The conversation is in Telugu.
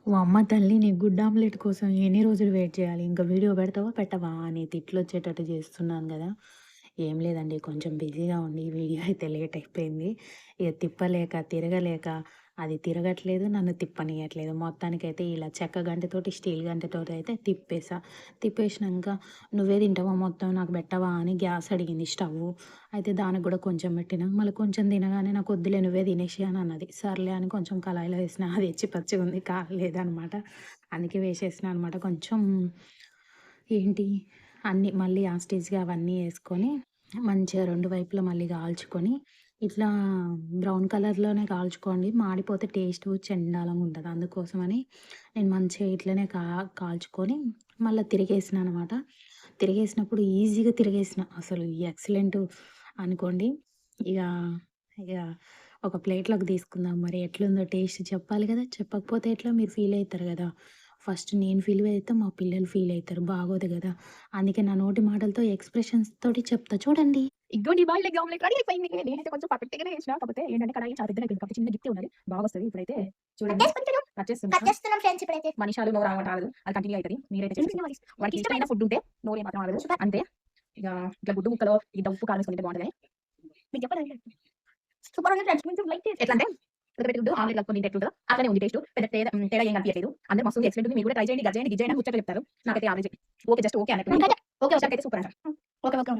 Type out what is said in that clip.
వామ్మ తల్లి! నీ గుడ్ ఆమ్లెట్ కోసం ఎన్ని రోజులు వెయిట్ చేయాలి? ఇంక వీడియో పెడతావా? పెట్టవా? అని తిట్లొచ్చేటట్టు చేస్తున్నాను గదా! ఏం లేదండి. కొంచెం బిజీగా ఉండి వీడియో అయితే లేట్ అయిపోయింది. ఇగ తిప్పలేక, తిరగలేక అది తిరగట్లేదు. నన్ను తిప్పనీయట్లేదు. మొత్తానికైతే ఇలా చెక్క గంటెతోటి, స్టీల్ గంటెతోటి అయితే తిప్పేసా. తిప్పేసినంక "నువ్వే తింటావా మొత్తం నాకు పెట్టవా?" అని గ్యాస్ అడిగింది స్టవ్వు. అయితే దానికి గూడా కొంచెం పెట్టినా. మళ్ళీ కొంచెం తినగానే "నాకొద్దులే నువ్వే తినేసేయి" అని అన్నది. సర్లే అని కొంచెం కళాయిలో వేసినా. అది ఎచ్చి పచ్చిగుంది. కారం లేదనమాట. అందుకే వేసేసినా అనమాట. కొంచెం ఏంటి అన్నీ మళ్ళీ యాస్టీజ్‌గా అవన్నీ యేసుకొని మంచిగా 2 వైపులా మళ్ళీ కాల్చుకొని ఇట్లా బ్రౌన్ కలర్‌లోనే కాల్చుకోండి. మాడిపోతే టేస్టు చెండాలంగుంటది. అందుకోసమని నేను మంచిగా ఇట్లనే కాల్చుకొని మళ్ళా తిరిగేసినాననమాట. తిరిగేసినప్పుడు ఈజీగా తిరిగేసిన. అసలు ఎక్సలెంటు అనుకోండి. ఇగ, ఇగ ఒక ప్లేట్‌లోకి తీసుకుందాం. మరి ఎట్లుందో టేస్ట్ చెప్పాలి గదా! చెప్పకపోతే ఎట్లా? మీరు ఫీలయితారు గదా! ఫస్ట్ నేను ఫీలయితా, మా పిల్లలు ఫీలయితారు. బాగోదు గదా! అందుకే నా నోటి మాటలతో ఎక్స్‌ప్రెషన్స్ తోటి చెప్తా చూడండి. ఇగ్గో నీ బాయిల్డ్ ఎగ్ ఆమ్లెట్ రెడీ అయిపోయింది. నేనైతే కొంచెం పర్ఫెక్ట్‌గానే చేసినా. కాకపోతే ఏంటంటే కడాయి చాలా పెద్దగా అయిపోయింది. కాకపోతే చిన్న గిట్టే ఉన్నది. బాగొస్తది. ఇప్పుడైతే చూడండి కట్ చేస్తున్నా. కట్ చేస్తున్నాం ఫ్రెండ్స్ ఇప్పుడైతే. మనీషాలు నోరు ఆగమంటే ఆగదు. అది కంటిన్యూ అయితది. మీరైతే చేసేసి వాడికి ఇష్టమైన ఫుడ్ ఉంటే నోరు ఏమాత్రం ఆగదు. అంతే. ఇక ఇట్లా గుడ్డు ముక్కలో ఇంత ఉప్పు కారం వేసుకొని తింటే బావుంటదని మీకు చెప్పాలండి. సూపర్ ఉంది ఫ్రెండ్స్. కొంచెం లైక్ చేసి ఎట్లా అంటే ఉడకబెట్టి గుడ్డు ఆమ్లెట్ కలుపుకొని తింటే ఎట్లుంటదో అట్లనే ఉంది టేస్ట్. పెద్ద తేడా ఏం కనిపియట్లేదు. అందరూ మస్తు ఎక్సలెంట్ ఉంది. మీరు కూడా ట్రై చేయండి, గజ్జేయండి, గిజ్జేయండి అని ముచ్చట్లు చెప్తారు. నాకైతే యావరేజే. ఓకే జస్ట్ ఓకే అన్నట్టు. నాకైతే ఓకే వచ్చేసరికైతే సూపర్ అంట. ఓకే. ఓకే.